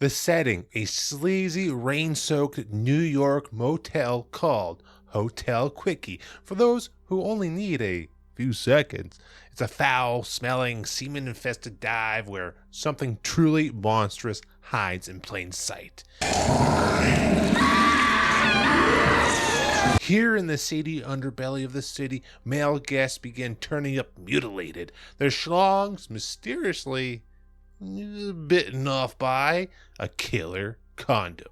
The setting, a sleazy, rain-soaked New York motel called Hotel Quickie, for those who only need a few seconds. It's a foul-smelling, semen-infested dive where something truly monstrous hides in plain sight. Here in the seedy underbelly of the city, male guests begin turning up mutilated, their schlongs mysteriously bitten off by a killer condom.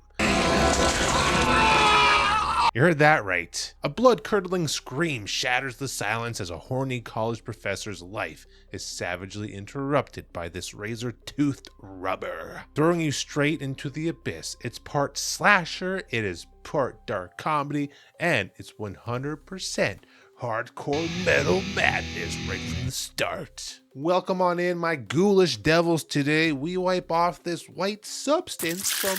You heard that right. A blood-curdling scream shatters the silence as a horny college professor's life is savagely interrupted by this razor-toothed rubber, throwing you straight into the abyss. It's part slasher, it is part dark comedy, and it's 100% hardcore metal madness right from the start. Welcome on in, my ghoulish devils. Today we wipe off this white substance from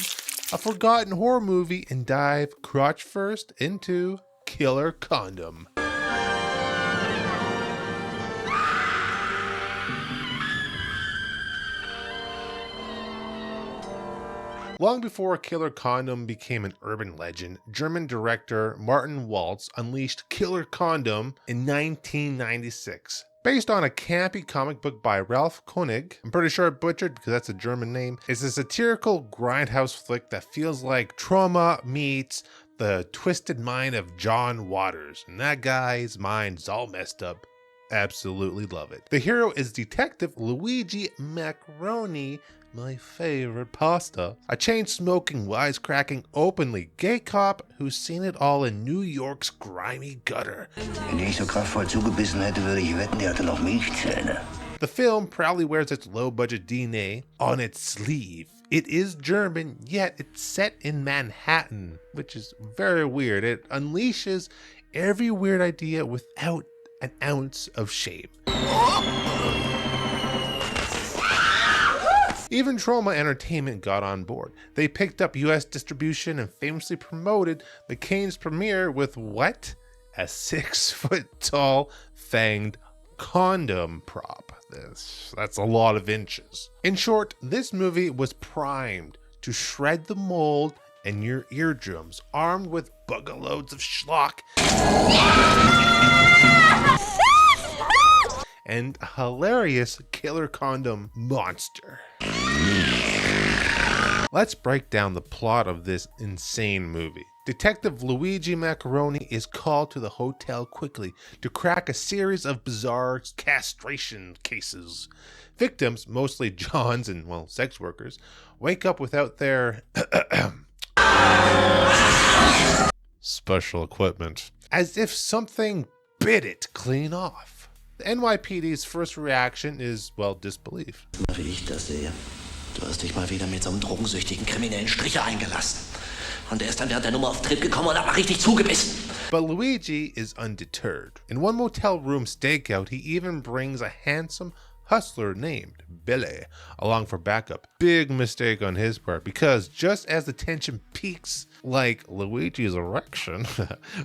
a forgotten horror movie and dive crotch first into Killer Condom. Long before Killer Condom became an urban legend, German director Martin Waltz unleashed Killer Condom in 1996. Based on a campy comic book by Ralph Koenig, I'm pretty sure I butchered because that's a German name, it's a satirical grindhouse flick that feels like Trauma meets the twisted mind of John Waters, and that guy's mind's all messed up. Absolutely love it. The hero is Detective Luigi Mackeroni, my favorite pasta, a chain-smoking, wisecracking, openly gay cop who's seen it all in New York's grimy gutter. Wenn ich so kraftvoll zugebissen hätte, würde ich wetten, die hatte noch Milchzähne. The film proudly wears its low-budget DNA on its sleeve. It is German, yet it's set in Manhattan, which is very weird. It unleashes every weird idea without an ounce of shame. Even Trauma Entertainment got on board. They picked up US distribution and famously promoted the Kane's premiere with what? A 6-foot-tall fanged condom prop. That's a lot of inches. In short, this movie was primed to shred the mold and your eardrums, armed with bugaloads of schlock and a hilarious killer condom monster. Let's break down the plot of this insane movie. Detective Luigi Mackeroni is called to the hotel quickly to crack a series of bizarre castration cases. Victims, mostly Johns and, well, sex workers, wake up without their special equipment, as if something bit it clean off. The NYPD's first reaction is, well, disbelief. Wie ich das sehe. Du hast dich mal wieder mit so einem drogensüchtigen kriminellen Stricher eingelassen. Und er ist dann während der Nummer auf Trip gekommen und hat mal richtig zugebissen. But Luigi is undeterred. In one motel room stakeout, he even brings a handsome hustler named Billy along for backup. Big mistake on his part, because just as the tension peaks like Luigi's erection,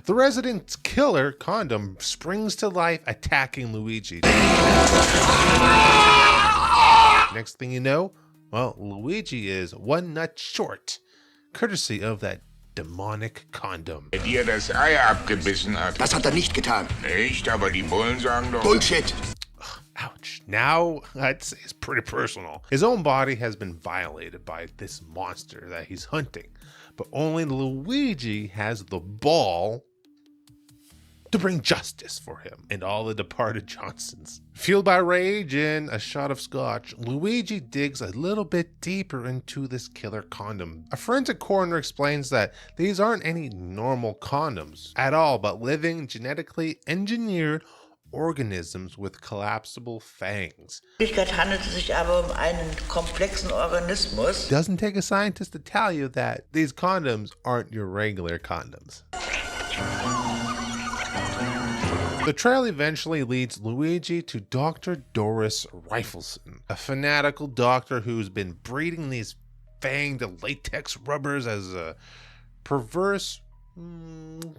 the resident killer condom springs to life, attacking Luigi. Next thing you know, well, Luigi is one nut short, courtesy of that demonic condom. Dir das Ei abgebissen hat. Das hat nicht getan. Nicht, aber die Bullen sagen doch... Bullshit. Ouch. Now, I'd say it's pretty personal. His own body has been violated by this monster that he's hunting, but only Luigi has the ball to bring justice for him and all the departed Johnsons. Fueled by rage and a shot of scotch, Luigi digs a little bit deeper into this killer condom. A forensic coroner explains that these aren't any normal condoms at all, but living, genetically engineered organisms with collapsible fangs. In Wirklichkeit handelt es sich aber einen komplexen Organismus. Doesn't take a scientist to tell you that these condoms aren't your regular condoms. The trail eventually leads Luigi to Dr. Doris Rifleson, a fanatical doctor who's been breeding these fanged latex rubbers as a perverse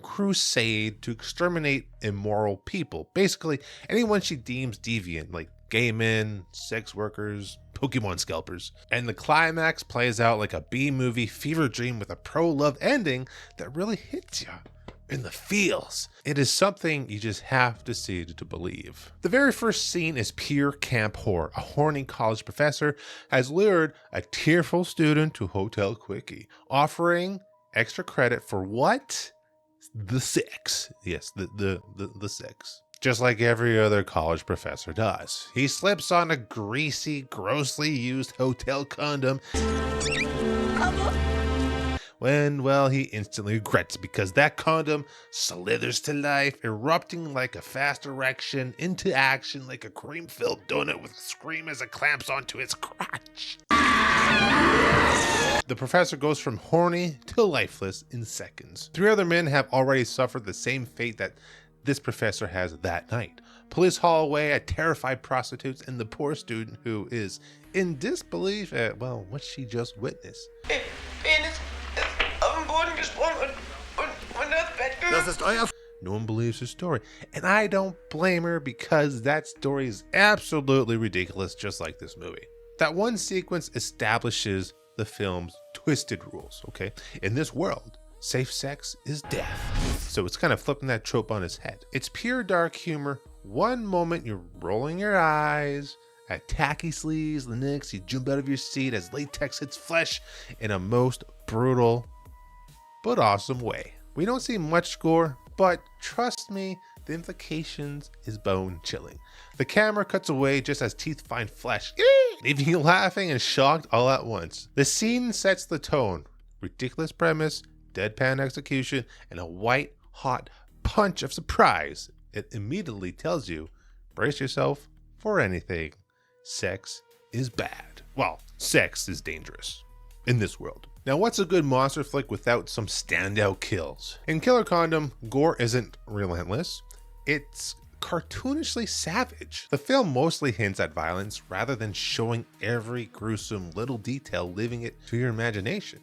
crusade to exterminate immoral people. Basically, anyone she deems deviant, like gay men, sex workers, Pokemon scalpers. And the climax plays out like a B-movie fever dream with a pro-love ending that really hits you in the feels. It is something you just have to see to believe. The very first scene is pure camp horror. A horny college professor has lured a tearful student to Hotel Quickie, offering extra credit for what? The sex. Yes, the sex. Just like every other college professor does. He slips on a greasy, grossly used hotel condom when, well, he instantly regrets because that condom slithers to life, erupting like a fast erection into action like a cream-filled donut with a scream as it clamps onto its crotch. The professor goes from horny to lifeless in seconds. 3 other men have already suffered the same fate that this professor has that night. Police haul away a terrified prostitutes and the poor student who is in disbelief at, well, what she just witnessed. No one believes her story, and I don't blame her because that story is absolutely ridiculous, just like this movie. That one sequence establishes the film's twisted rules, okay? In this world, safe sex is death. So it's kind of flipping that trope on its head. It's pure dark humor. One moment you're rolling your eyes at tacky sleaze, the next you jump out of your seat as latex hits flesh in a most brutal but awesome way. We don't see much gore, but trust me, the implications is bone chilling. The camera cuts away just as teeth find flesh, leaving you laughing and shocked all at once. The scene sets the tone. Ridiculous premise, deadpan execution, and a white hot punch of surprise. It immediately tells you, brace yourself for anything. Sex is bad. Well, sex is dangerous in this world. Now, what's a good monster flick without some standout kills? In Killer Condom, gore isn't relentless. It's cartoonishly savage. The film mostly hints at violence rather than showing every gruesome little detail, leaving it to your imagination.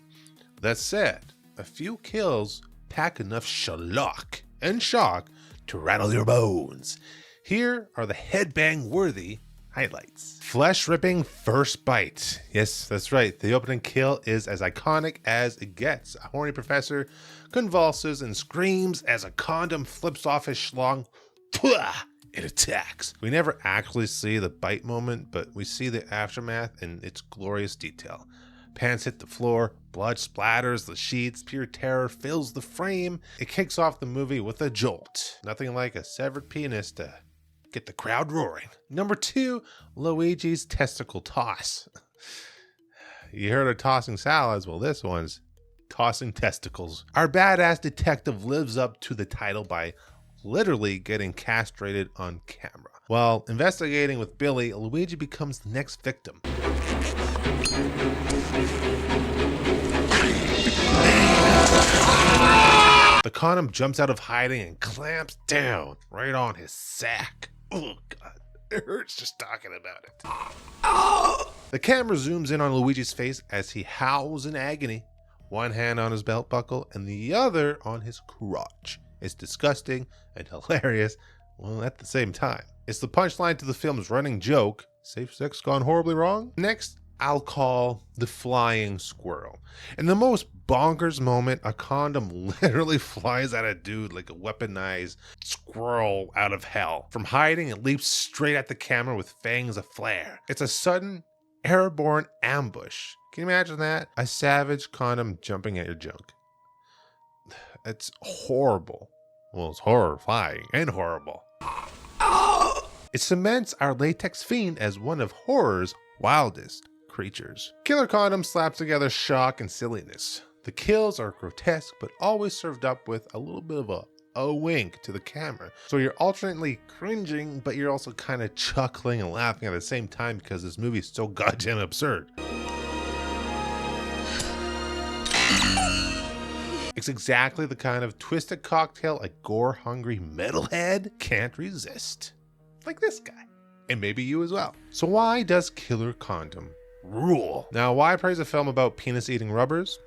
That said, a few kills pack enough shellac and shock to rattle your bones. Here are the headbang-worthy highlights. Flesh-ripping first bite. Yes, that's right. The opening kill is as iconic as it gets. A horny professor convulses and screams as a condom flips off his schlong. It attacks. We never actually see the bite moment, but we see the aftermath in its glorious detail. Pants hit the floor, blood splatters the sheets, pure terror fills the frame. It kicks off the movie with a jolt. Nothing like a severed penis to get the crowd roaring. Number 2, Luigi's testicle toss. You heard of tossing salads? Well, this one's tossing testicles. Our badass detective lives up to the title by literally getting castrated on camera. While investigating with Billy, Luigi becomes the next victim. The condom jumps out of hiding and clamps down right on his sack. Oh God, it hurts just talking about it. The camera zooms in on Luigi's face as he howls in agony, one hand on his belt buckle and the other on his crotch. It's disgusting and hilarious, well, at the same time. It's the punchline to the film's running joke, safe sex gone horribly wrong? Next, I'll call the flying squirrel. In the most bonkers moment, a condom literally flies at a dude like a weaponized squirrel out of hell. From hiding, it leaps straight at the camera with fangs aflare. It's a sudden, airborne ambush. Can you imagine that? A savage condom jumping at your junk. It's horrible. Well, it's horrifying and horrible. It cements our latex fiend as one of horror's wildest creatures. Killer Condom slaps together shock and silliness. The kills are grotesque, but always served up with a little bit of a wink to the camera. So you're alternately cringing, but you're also kind of chuckling and laughing at the same time because this movie is so goddamn absurd. It's exactly the kind of twisted cocktail a gore-hungry metalhead can't resist. Like this guy. And maybe you as well. So why does Killer Condom rule? Now, why praise a film about penis-eating rubbers?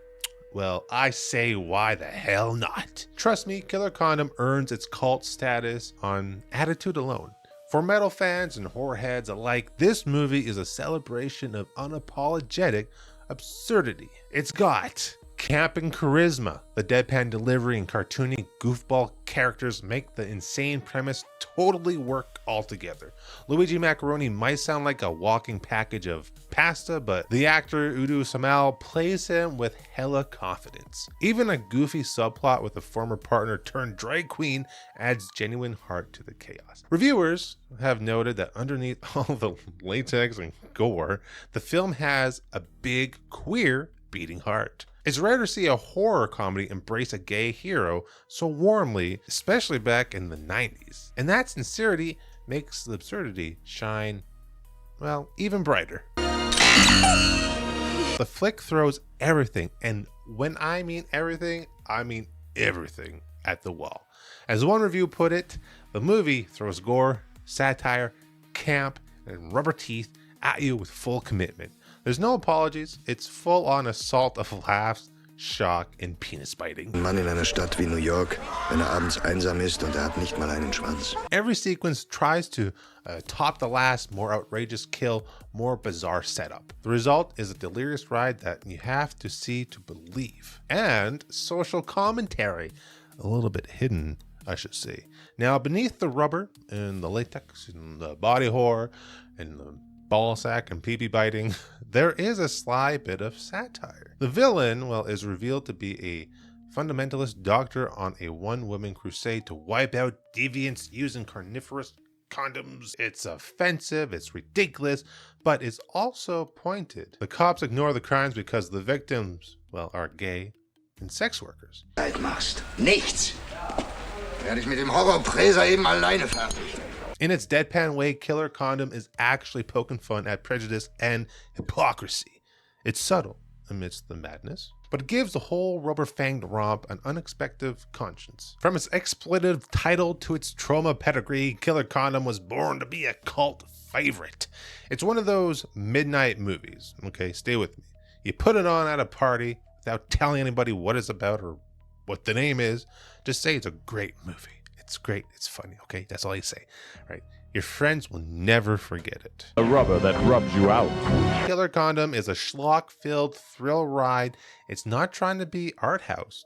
Well, I say why the hell not? Trust me, Killer Condom earns its cult status on attitude alone. For metal fans and horror heads alike, this movie is a celebration of unapologetic absurdity. It's got camping charisma. The deadpan delivery and cartoony goofball characters make the insane premise totally work altogether. Luigi Mackeroni might sound like a walking package of pasta, but the actor Udo Samel plays him with hella confidence. Even a goofy subplot with a former partner turned drag queen adds genuine heart to the chaos. Reviewers have noted that underneath all the latex and gore, the film has a big queer beating heart. It's rare to see a horror comedy embrace a gay hero so warmly, especially back in the 90s. And that sincerity makes the absurdity shine, well, even brighter. The flick throws everything, and when I mean everything at the wall. As one review put it, the movie throws gore, satire, camp, and rubber teeth at you with full commitment. There's no apologies, it's full on assault of laughs, shock, and penis biting. Ein Mann in einer Stadt wie New York, wenn abends einsam ist und hat nicht mal einen Schwanz. Every sequence tries to top the last, more outrageous kill, more bizarre setup. The result is a delirious ride that you have to see to believe. And social commentary, a little bit hidden, I should say. Now, beneath the rubber and the latex and the body horror and the ball sack and pee-pee biting, there is a sly bit of satire. The villain, well, is revealed to be a fundamentalist doctor on a one-woman crusade to wipe out deviants using carnivorous condoms. It's offensive, it's ridiculous, but it's also pointed. The cops ignore the crimes because the victims, well, are gay and sex workers. Zeit machst. Nichts. Werde ich mit dem Horrorpräser eben alleine fertig. In its deadpan way, Killer Condom is actually poking fun at prejudice and hypocrisy. It's subtle amidst the madness, but it gives the whole rubber-fanged romp an unexpected conscience. From its expletive title to its trauma pedigree, Killer Condom was born to be a cult favorite. It's one of those midnight movies, okay, stay with me. You put it on at a party without telling anybody what it's about or what the name is. Just say it's a great movie. It's great. It's funny. Okay. That's all you say. Right. Your friends will never forget it. The rubber that rubs you out. Killer Condom is a schlock-filled thrill ride. It's not trying to be art house.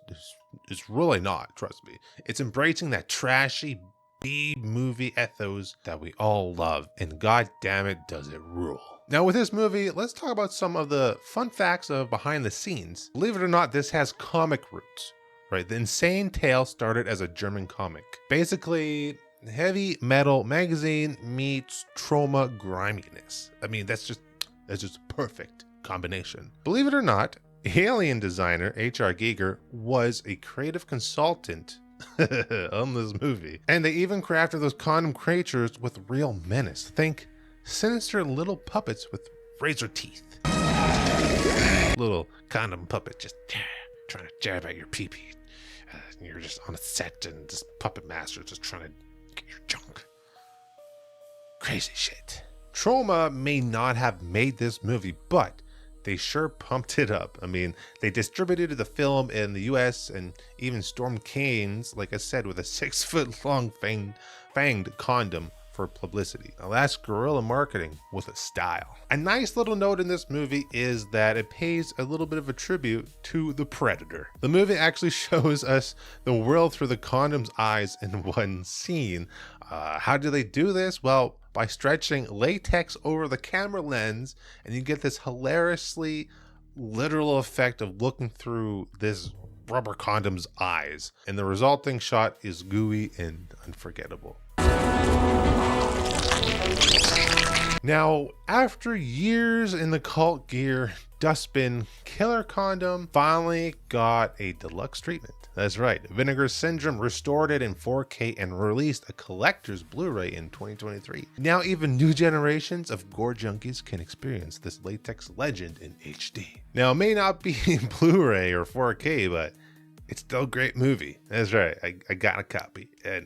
It's really not. Trust me. It's embracing that trashy B-movie ethos that we all love. And god damn it, does it rule. Now with this movie, let's talk about some of the fun facts of behind the scenes. Believe it or not, this has comic roots. Right, the Insane Tale started as a German comic. Basically, heavy metal magazine meets trauma griminess. I mean, that's just a perfect combination. Believe it or not, alien designer H.R. Giger was a creative consultant on this movie. And they even crafted those condom creatures with real menace. Think sinister little puppets with razor teeth. Little condom puppet just trying to jab at your pee-pee. You're just on a set and this puppet master just trying to get your junk. Crazy shit. Trauma may not have made this movie, but they sure pumped it up. I mean, they distributed the film in the US and even stormed Cannes, like I said, with a 6-foot-long fanged condom for publicity. Now that's guerrilla marketing with a style. A nice little note in this movie is that it pays a little bit of a tribute to The Predator. The movie actually shows us the world through the condom's eyes in one scene. How do they do this? Well, by stretching latex over the camera lens, and you get this hilariously literal effect of looking through this rubber condom's eyes. And the resulting shot is gooey and unforgettable. Now, after years in the cult gear dustbin, Killer Condom finally got a deluxe treatment. That's right, Vinegar Syndrome restored it in 4K and released a collector's Blu-ray in 2023. Now even new generations of gore junkies can experience this latex legend in HD. Now it may not be Blu-ray or 4K, but it's still a great movie. That's right, I got a copy, and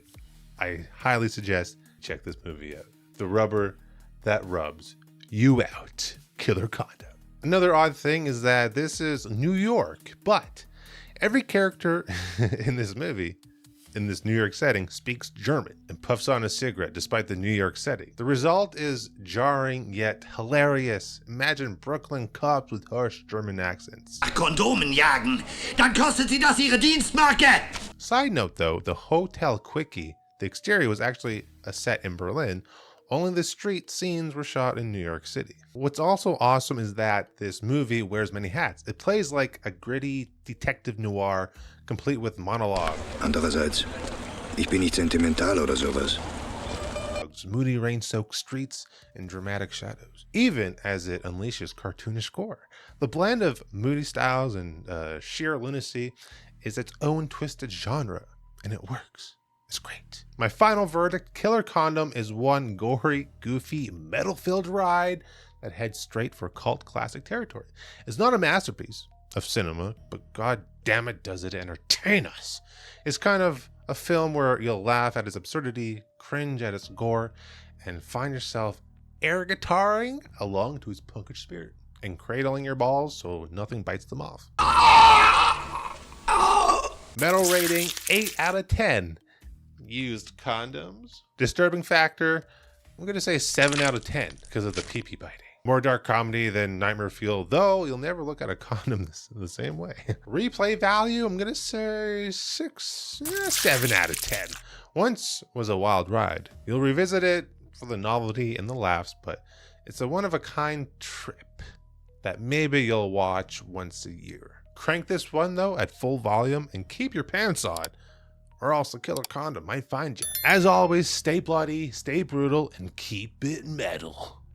I highly suggest check this movie out. The rubber that rubs you out. Killer Condom. Another odd thing is that this is New York, but every character in this movie in this New York setting speaks German and puffs on a cigarette despite the New York setting. The result is jarring yet hilarious. Imagine Brooklyn cops with harsh German accents. Kondomen jagen, dann kostet sie das ihre Dienstmarke. Side note though, the Hotel Quickie, the exterior was actually a set in Berlin. Only the street scenes were shot in New York City. What's also awesome is that this movie wears many hats. It plays like a gritty detective noir, complete with monologue. Andererseits, ich bin nicht sentimental oder sowas. Moody rain-soaked streets and dramatic shadows, even as it unleashes cartoonish gore. The blend of moody styles and sheer lunacy is its own twisted genre, and it works. It's great. My final verdict, Killer Condom is one gory, goofy, metal-filled ride that heads straight for cult classic territory. It's not a masterpiece of cinema, but god damn it does it entertain us. It's kind of a film where you'll laugh at its absurdity, cringe at its gore, and find yourself air guitaring along to its punkish spirit and cradling your balls so nothing bites them off. Metal rating 8 out of 10. Used condoms. Disturbing factor, I'm going to say 7 out of 10 because of the pee-pee biting. More dark comedy than Nightmare Fuel, though you'll never look at a condom the same way. Replay value, I'm going to say 7 out of 10. Once was a wild ride. You'll revisit it for the novelty and the laughs, but it's a one-of-a-kind trip that maybe you'll watch once a year. Crank this one, though, at full volume and keep your pants on, or else the Killer Condom might find you. As always, stay bloody, stay brutal, and keep it metal.